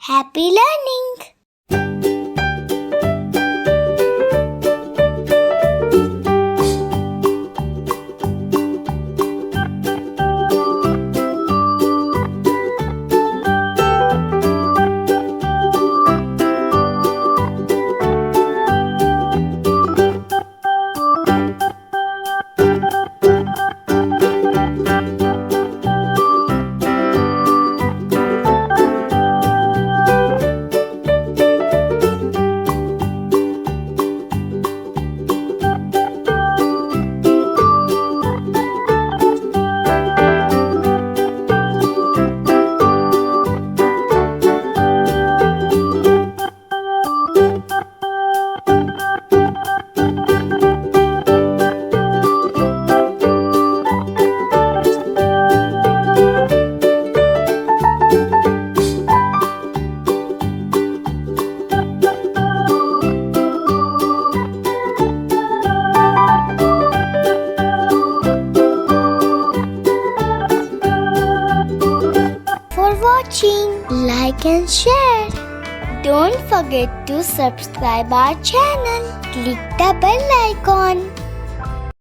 Happy learning! For watching, like and share. Don't forget to subscribe our channel. Click the bell icon.